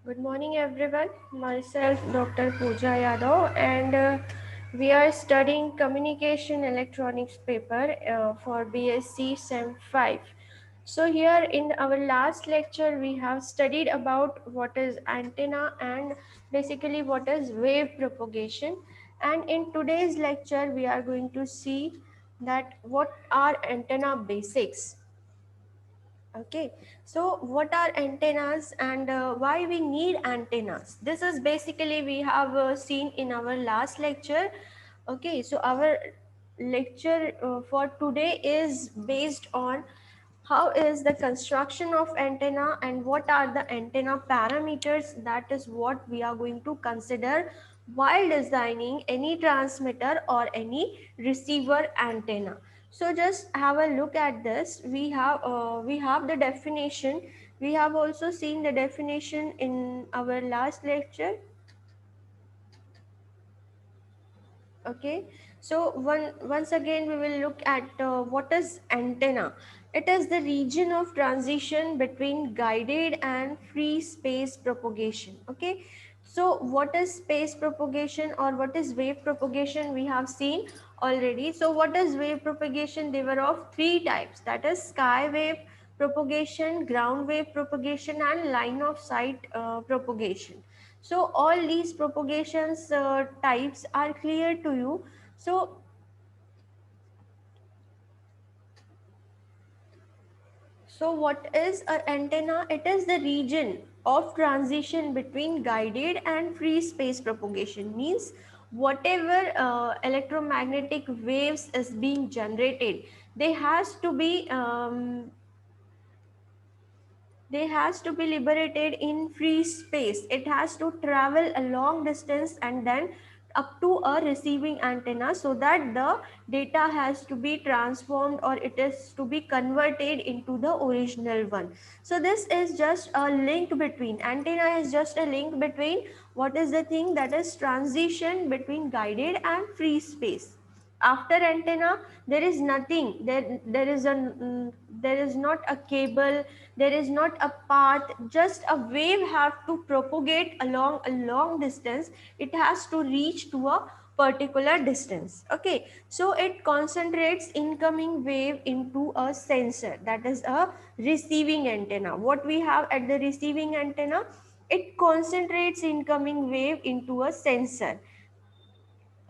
Good morning, everyone. Myself, Dr. Pooja Yadav, and we are studying Communication Electronics paper for BSc Sem 5. So, here in our last lecture, we have studied about what is antenna and basically what is wave propagation. And in today's lecture, we are going to see that what are antenna basics. Okay, so what are antennas and why we need antennas? This is basically we have seen in our last lecture. Okay, so our lecture for today is based on how is the construction of antenna and what are the antenna parameters. That is what we are going to consider while designing any transmitter or any receiver antenna. So just have a look at this. We have the definition. We have also seen the definition in our last lecture. Okay, so once again we will look at what is antenna. It is the region of transition between guided and free space propagation. Okay, so what is space propagation or what is wave propagation we have seen already. So what is wave propagation? They were of three types, that is sky wave propagation, ground wave propagation and line of sight propagation. So all these propagations types are clear to you. So what is an antenna? It is the region of transition between guided and free space propagation. Means whatever electromagnetic waves is being generated, they has to be they has to be liberated in free space. It has to travel a long distance and then up to a receiving antenna, so that the data has to be transformed or it is to be converted into the original one. So this is just a link between, antenna is just a link between what is the thing, that is transition between guided and free space. After antenna there is nothing, there is not a cable, there is not a path, just a wave have to propagate along a long distance. It has to reach to a particular distance. Okay, so it concentrates incoming wave into a sensor, that is a receiving antenna. What we have at the receiving antenna, it concentrates incoming wave into a sensor.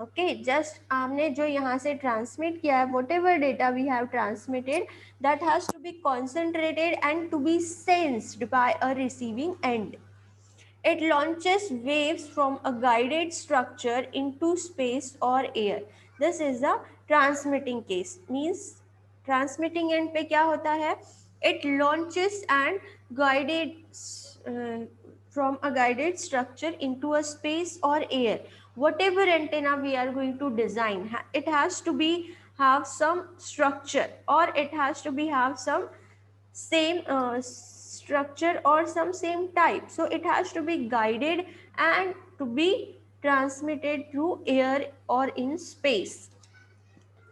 Okay, just हमने जो यहाँ से transmit किया है, whatever data we have transmitted, that has to be concentrated and to be sensed by a receiving end. It launches waves from a guided structure into space or air. This is the transmitting case. Means transmitting end पे क्या होता है? It launches and guided from a guided structure into a space or air. Whatever antenna we are going to design, it has to be have some structure or it has to be have some same structure or some same type. So it has to be guided and to be transmitted through air or in space,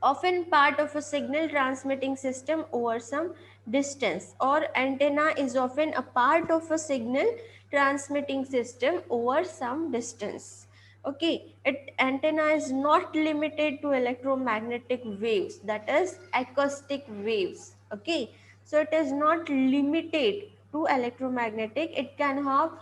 often part of a signal transmitting system over some distance. Or antenna is often a part of a signal transmitting system over some distance. Okay, antenna is not limited to electromagnetic waves, that is acoustic waves. Okay, so it is not limited to electromagnetic, it can have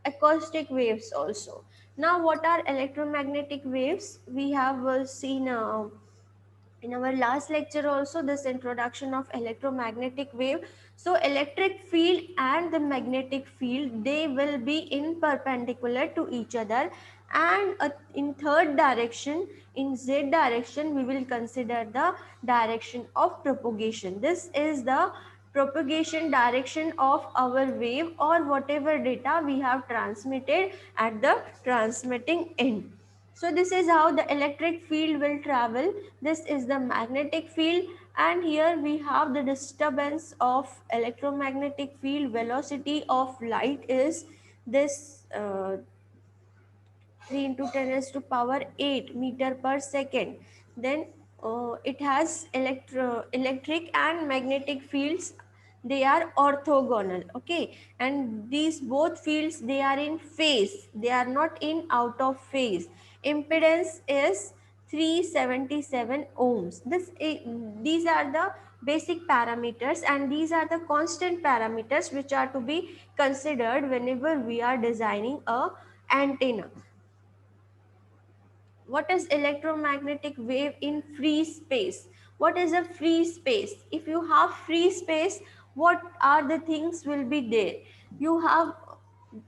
acoustic waves also. Now what are electromagnetic waves? We have seen in our last lecture also this introduction of electromagnetic wave. So electric field and the magnetic field, they will be in perpendicular to each other, and in third direction, in z direction, we will consider the direction of propagation. This is the propagation direction of our wave or whatever data we have transmitted at the transmitting end. So this is how the electric field will travel. This is the magnetic field, and here we have the disturbance of electromagnetic field. Velocity of light is this 3 into 10 raised to power 8 meter per second. Then it has electric and magnetic fields. they are orthogonal. Okay, and these both fields, they are in phase, they are not in out of phase. Impedance is 377 ohms. These are the basic parameters, and these are the constant parameters which are to be considered whenever we are designing a antenna. What is electromagnetic wave in free space? What is a free space? If you have free space, what are the things will be there? You have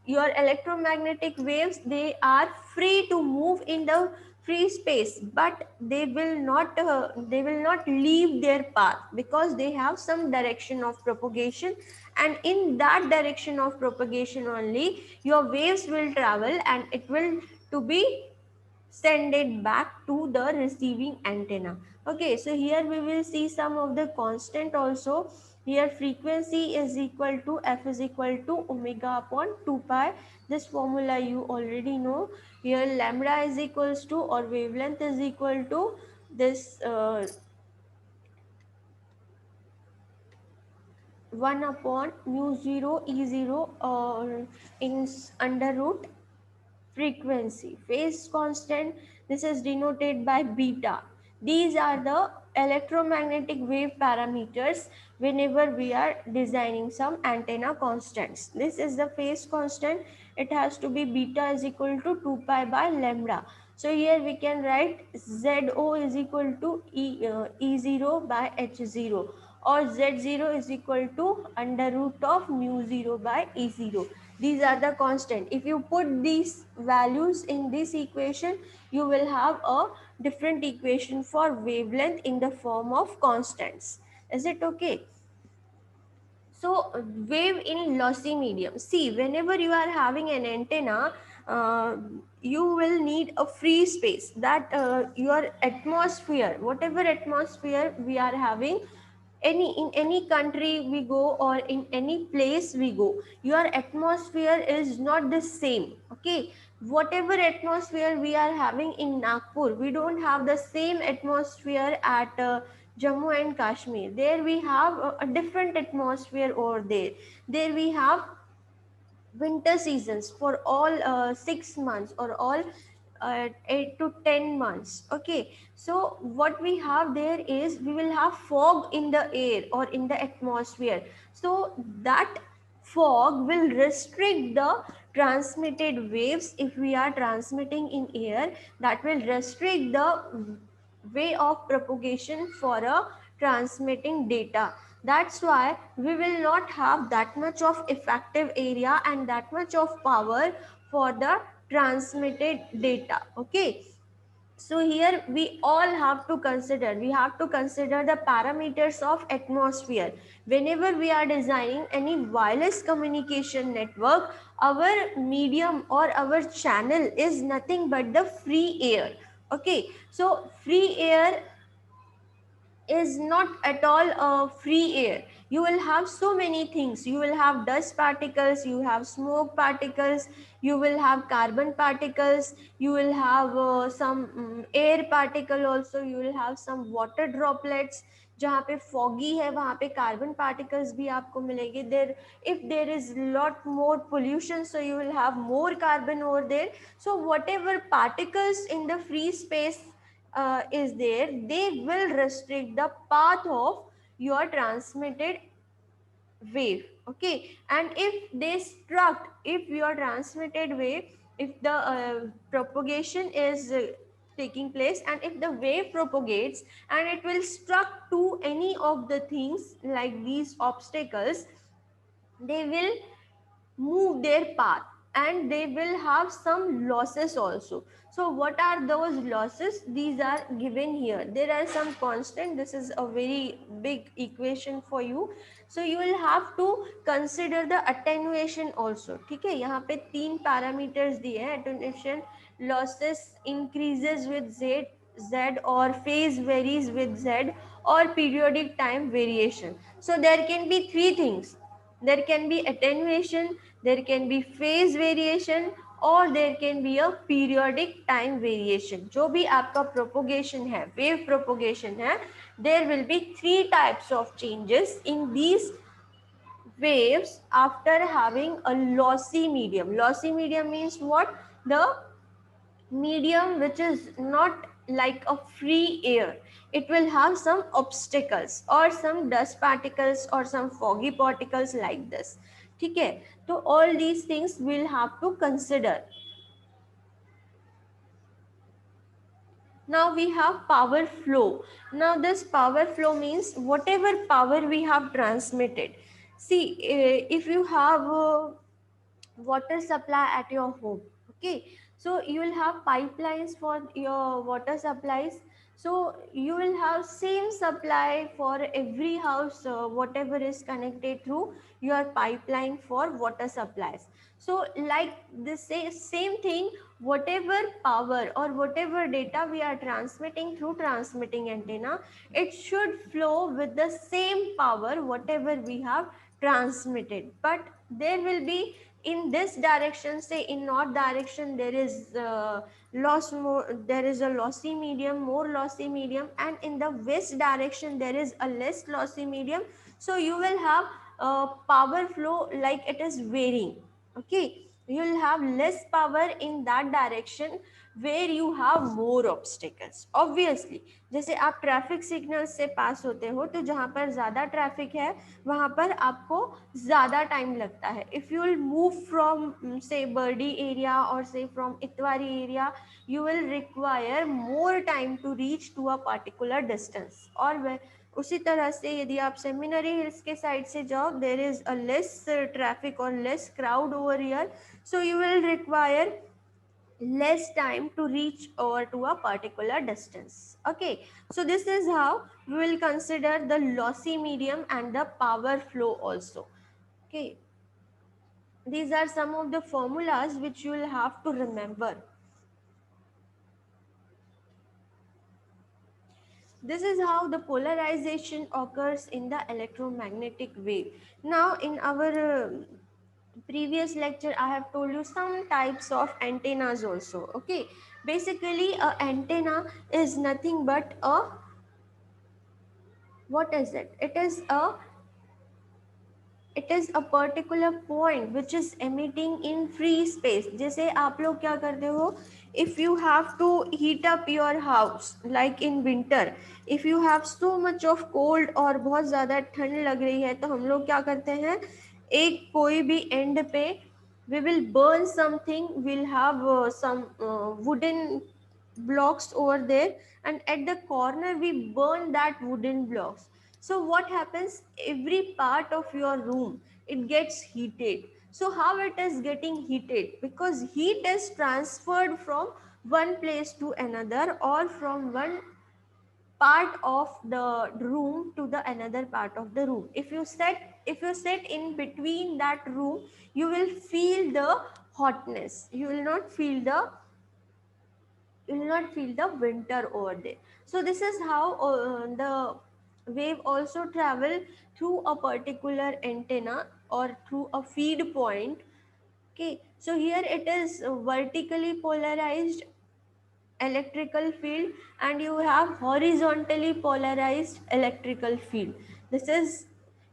your electromagnetic waves, they are free to move in the free space, but they will not leave their path, because they have some direction of propagation, and in that direction of propagation only your waves will travel, and it will to be send it back to the receiving antenna. Okay, so here we will see some of the constant also. Here frequency is equal to f is equal to omega upon 2 pi. This formula you already know. Here lambda is equals to, or wavelength is equal to this 1 upon mu 0 e 0, or in under root frequency. Phase constant, this is denoted by beta. These are the electromagnetic wave parameters whenever we are designing some antenna constants. This is the phase constant. It has to be beta is equal to 2 pi by lambda. So here we can write ZO is equal to E0 by H0, or Z0 is equal to under root of mu 0 by E0. These are the constant. If you put these values in this equation, you will have a different equation for wavelength in the form of constants. Is it okay? So wave in lossy medium. See, whenever you are having an antenna, you will need a free space, that your atmosphere, whatever atmosphere we are having, in any country we go, or in any place we go, your atmosphere is not the same. Okay, whatever atmosphere we are having in Nagpur, we don't have the same atmosphere at Jammu and Kashmir. There we have a different atmosphere over there. There we have winter seasons for all 6 months, or all 8 to 10 months. Okay, so what we have there is, we will have fog in the air or in the atmosphere. So that fog will restrict the transmitted waves. If we are transmitting in air, that will restrict the way of propagation for a transmitting data. That's why we will not have that much of effective area and that much of power for the transmitted data. Okay, so here we all have to consider, the parameters of atmosphere whenever we are designing any wireless communication network. Our medium or our channel is nothing but the free air. Okay, so free air is not at all free air. You will have so many things. You will have dust particles, you have smoke particles, you will have carbon particles, you will have some air particle also, you will have some water droplets. जहाँ पे foggy है वहाँ पे carbon particles भी आपको मिलेंगे. There, if there is lot more pollution, so you will have more carbon over there. So whatever particles in the free space is there, they will restrict the path of your transmitted wave. Okay, and if they struck, if your transmitted wave, if the propagation is taking place, and if the wave propagates and it will struck to any of the things like these obstacles, they will move their path, and they will have some losses also. So what are those losses? These are given here. There are some constant. This is a very big equation for you. So you will have to consider the attenuation also. ठीक है, यहाँ पे 3 parameters दिए हैं. Attenuation losses increases with z, or phase varies with z, or periodic time variation. So there can be 3 things. There can be attenuation, there can be phase variation, or there can be a periodic time variation. जो भी आपका propagation है, wave propagation है, there will be 3 types of changes in these waves after having a lossy medium. Lossy medium means what? The medium which is not like a free air. It will have some obstacles or some dust particles or some foggy particles like this. ठीक है, तो all these things we'll have to consider. Now we have power flow. Now this power flow means whatever power we have transmitted. See, if you have water supply at your home, okay, so you will have pipelines for your water supplies. So you will have same supply for every house, whatever is connected through your pipeline for water supplies. So like this same thing, whatever power or whatever data we are transmitting through transmitting antenna, it should flow with the same power whatever we have transmitted. But there will be, in this direction, say in north direction, there is there is a lossy medium, more lossy medium, and in the west direction there is a less lossy medium. So you will have power flow like it is varying. Okay, you will have less power in that direction where you have more obstacles. Obviously, जैसे आप traffic signal से पास होते हो, तो जहाँ पर ज़्यादा traffic है वहाँ पर आपको ज़्यादा टाइम लगता है. If you will move from से बर्डी एरिया और से from Itwari area, you will require more time to reach to a particular distance. और उसी तरह से यदि आप सेमिनरी हिल्स के साइड से जाओ, there is a less traffic और less crowd over here, so you will require less time to reach over to a particular distance. Okay, so this is how we will consider the lossy medium and the power flow also. Okay, these are some of the formulas which you will have to remember. This is how the polarization occurs in the electromagnetic wave. Now, in our previous lecture, I have told you some types of antennas also. Okay, basically, a antenna is nothing but a, what is it? It is a particular point which is emitting in free space. जैसे आप लोग क्या करते हो, if you have to heat up your house like in winter, if you have so much of cold और बहुत ज़्यादा ठंड लग रही है, तो हम लोग क्या करते हैं, एक कोई भी end पे we will burn something, we'll have some wooden blocks over there, and at the corner we burn that wooden blocks. So what happens, every part of your room, it gets heated. So how it is getting heated? Because heat is transferred from one place to another, or from one part of the room to the another part of the room. If you sit in between that room, you will feel the hotness, you will not feel the winter over there. So this is how the wave also travel through a particular antenna or through a feed point. Okay, so here it is vertically polarized electrical field, and you have horizontally polarized electrical field. This is,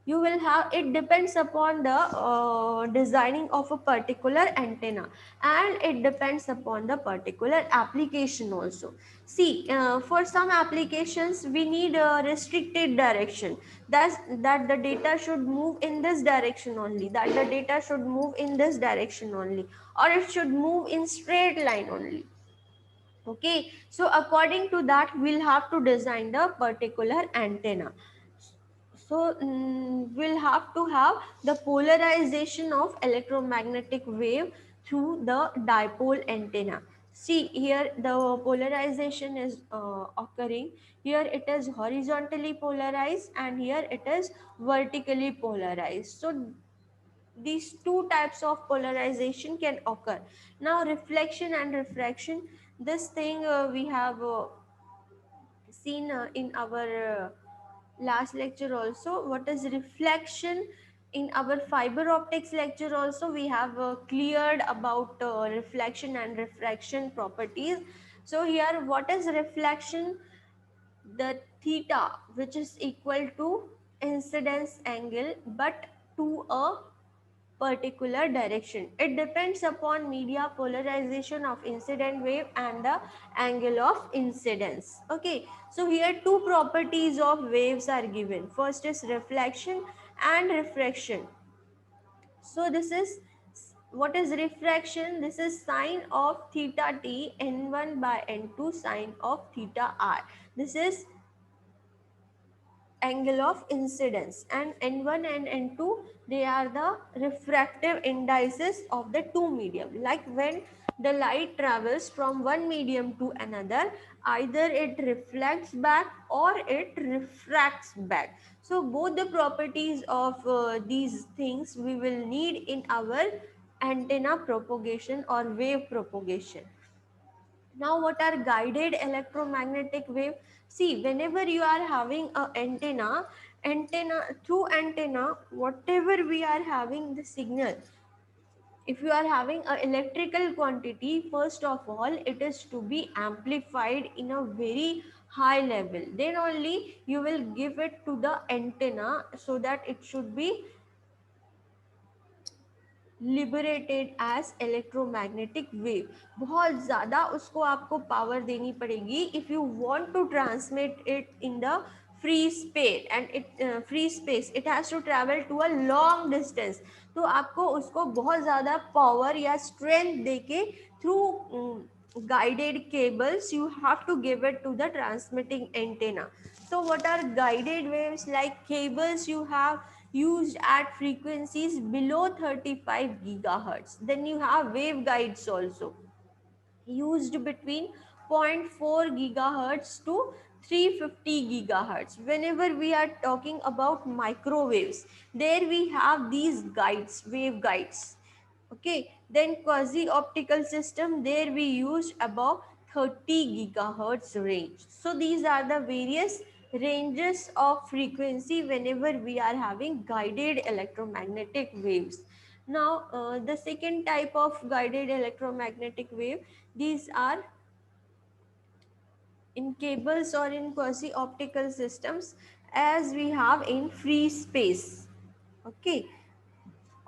you will have, it depends upon the designing of a particular antenna, and it depends upon the particular application also. See, for some applications we need a restricted direction, that the data should move in this direction only, that the data should move in this direction only, or it should move in straight line only. Okay, so according to that we'll have to design the particular antenna. So we'll have to have the polarization of electromagnetic wave through the dipole antenna. See here, the polarization is occurring. Here it is horizontally polarized, and here it is vertically polarized. So these two types of polarization can occur. Now reflection and refraction, this thing we have seen in our last lecture also. What is reflection? In our fiber optics lecture also we have cleared about reflection and refraction properties. So here, what is reflection? The theta, which is equal to incidence angle, but to a particular direction. It depends upon media polarization of incident wave and the angle of incidence. Okay, so here two properties of waves are given. First is reflection and refraction. So this is, what is refraction? This is sine of theta t n1 by n2 sine of theta r. This is angle of incidence, and n1 and n2, they are the refractive indices of the two medium. Like when the light travels from one medium to another, either it reflects back or it refracts back. So both the properties of these things we will need in our antenna propagation or wave propagation. Now, what are guided electromagnetic wave? See, whenever you are having a antenna, through antenna, whatever we are having the signal, if you are having a electrical quantity, first of all, it is to be amplified in a very high level. Then only you will give it to the antenna so that it should be liberated as electromagnetic wave. बहुत ज़्यादा उसको आपको power देनी पड़ेगी if you want to transmit it in the free space, and it free space it has to travel to a long distance. तो आपको उसको बहुत ज़्यादा पावर या स्ट्रेंथ देके through guided cables you have to give it to the transmitting antenna. So what are guided waves? Like cables you have used at frequencies below 35 gigahertz. Then you have waveguides also used between zero point 0.4 gigahertz to 350 gigahertz. Whenever we are talking about microwaves, there we have these guides, waveguides. Okay, then quasi optical system, there we use above 30 gigahertz range. So these are the various ranges of frequency whenever we are having guided electromagnetic waves. Now the second type of guided electromagnetic wave, these are in cables or in quasi optical systems, as we have in free space. Okay,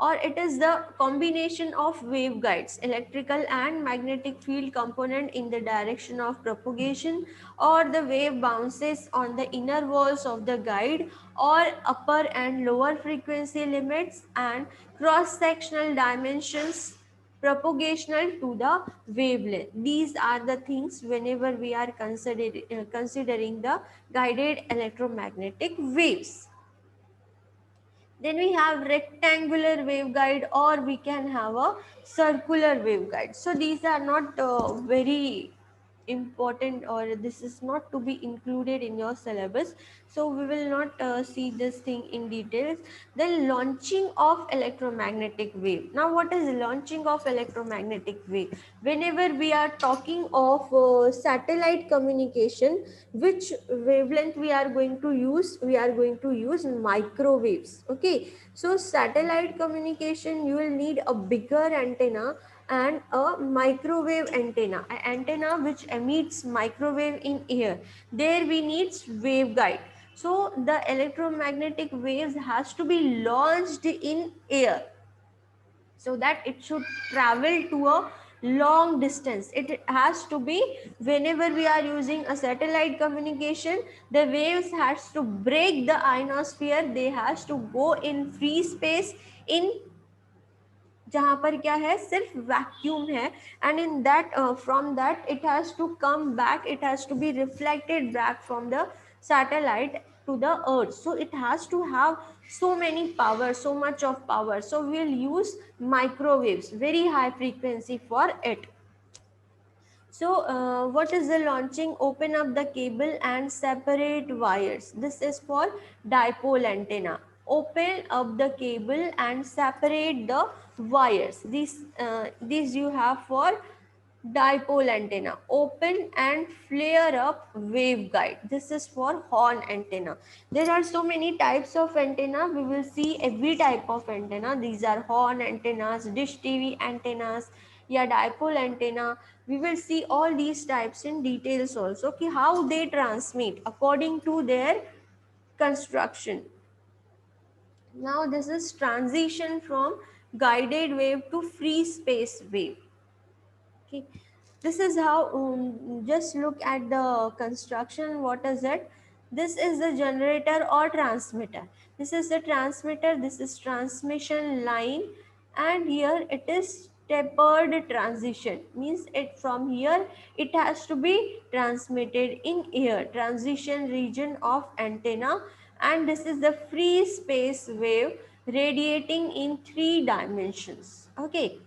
or it is the combination of waveguides, electrical and magnetic field component in the direction of propagation, or the wave bounces on the inner walls of the guide, or upper and lower frequency limits and cross-sectional dimensions propagational to the wavelength. These are the things whenever we are considering the guided electromagnetic waves. Then we have rectangular waveguide, or we can have a circular waveguide. So these are not very important, or this is not to be included in your syllabus, so we will not see this thing in details. Then launching of electromagnetic wave. Now what is launching of electromagnetic wave? Whenever we are talking of satellite communication, which wavelength we are going to use? We are going to use microwaves. Okay, so satellite communication, you will need a bigger antenna and a microwave antenna, an antenna which emits microwave in air. There we need waveguide. So the electromagnetic waves has to be launched in air so that it should travel to a long distance. It has to be, whenever we are using a satellite communication, the waves has to break the ionosphere, they has to go in free space, in जहाँ पर क्या है सिर्फ vacuum है, and in that from that it has to come back, it has to be reflected back from the satellite to the earth. So it has to have so many power, so much of power, so we'll use microwaves, very high frequency for it. So what is the launching? Open up the cable and separate wires. This is for dipole antenna. Open up the cable and separate the wires. These you have for dipole antenna. Open and flare up waveguide. This is for horn antenna. There are so many types of antenna. We will see every type of antenna. These are horn antennas, dish TV antennas, या dipole antenna. We will see all these types in details also, कि how they transmit according to their construction. Now this is transition from guided wave to free space wave. Okay, this is how, just look at the construction. What is it? This is the generator or transmitter. This is the transmitter, this is transmission line, and here it is tapered transition, means it from here it has to be transmitted in air, transition region of antenna. And this is the free space wave radiating in 3 dimensions. Okay,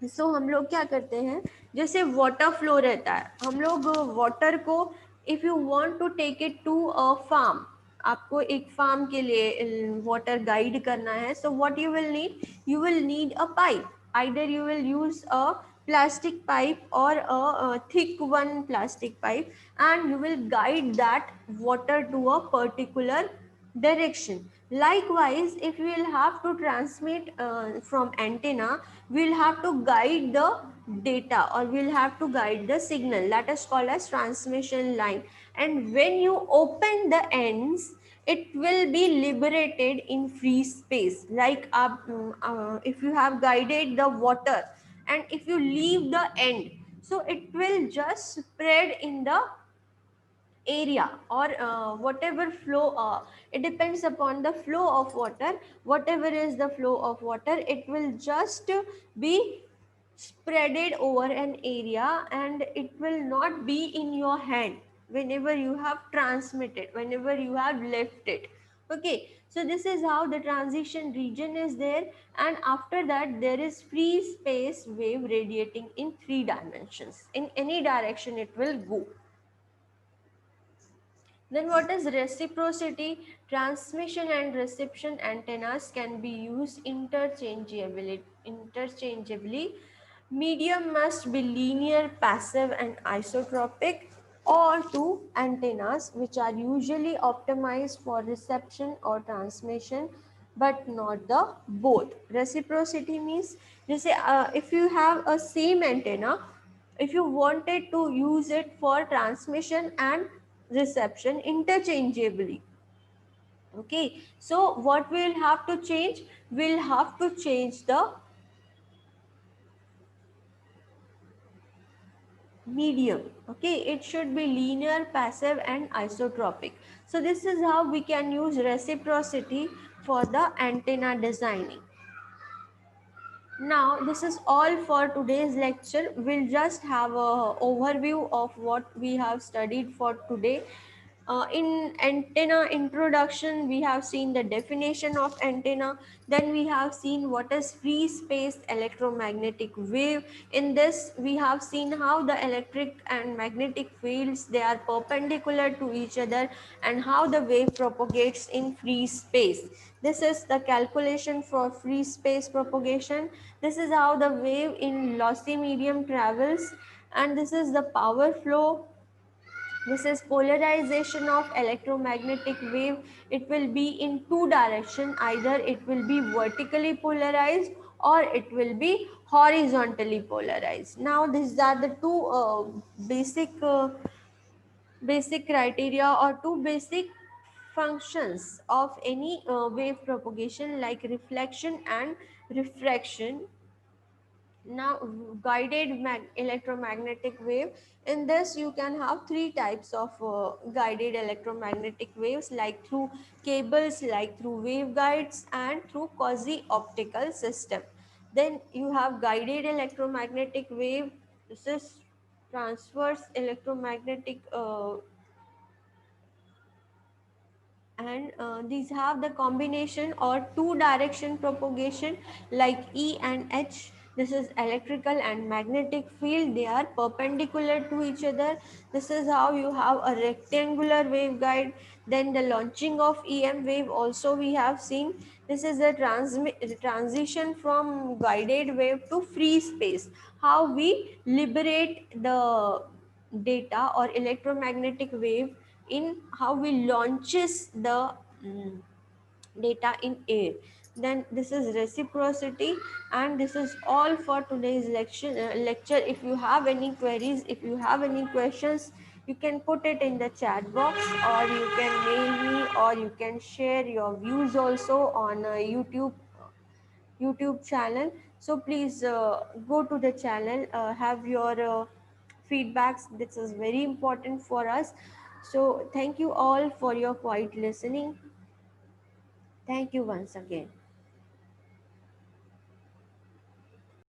सो हम लोग क्या करते हैं, जैसे water flow रहता है, हम लोग वाटर को, if you want to take it to a farm, आपको एक फार्म के लिए वाटर गाइड करना है, so what you will need a pipe, either you will use a plastic pipe or a thick one plastic pipe, and you will guide that water to a particular direction. Likewise, if we will have to transmit from antenna, we will have to guide the data, or we will have to guide the signal, that is called as transmission line. And when you open the ends, it will be liberated in free space. Like if you have guided the water and if you leave the end, so it will just spread in the area, or whatever flow, it depends upon the flow of water. Whatever is the flow of water, it will just be spreaded over an area, and it will not be in your hand whenever you have transmitted, whenever you have left it. Okay, so this is how the transition region is there, and after that there is free space wave radiating in 3 dimensions, in any direction it will go. Then what is reciprocity? Transmission and reception antennas can be used interchangeably. Medium must be linear, passive and isotropic, or two antennas which are usually optimized for reception or transmission, but not the both. Reciprocity means, just say, if you have a same antenna, if you wanted to use it for transmission and reception interchangeably, okay, so what we'll have to change, we'll have to change the medium. Okay, it should be linear, passive and isotropic. So this is how we can use reciprocity for the antenna designing. Now this is all for today's lecture. We'll just have a overview of what we have studied for today. In antenna introduction, we have seen the definition of antenna. Then we have seen what is free space electromagnetic wave. In this, we have seen how the electric and magnetic fields, they are perpendicular to each other, and how the wave propagates in free space. This is the calculation for free space propagation. This is how the wave in lossy medium travels, and this is the power flow. This is polarization of electromagnetic wave. It will be in two direction, either it will be vertically polarized or it will be horizontally polarized. Now these are the two basic criteria, or two basic functions of any wave propagation, like reflection and refraction. Now guided electromagnetic wave, in this you can have three types of guided electromagnetic waves, like through cables, like through waveguides and through quasi optical system. Then you have guided electromagnetic wave. This is transverse electromagnetic and these have the combination or two direction propagation, like E and H. This is electrical and magnetic field, they are perpendicular to each other. This is how you have a rectangular waveguide. Then the launching of EM wave also we have seen. This is the transition from guided wave to free space, how we liberate the data or electromagnetic wave, in how we launches the data in air. Then this is reciprocity, and this is all for today's lecture. If you have any queries, if you have any questions, You can put it in the chat box, or you can mail me, or you can share your views also on YouTube channel. So please go to the channel, have your feedbacks. This is very important for us. So thank you all for your quiet listening. Thank you once again.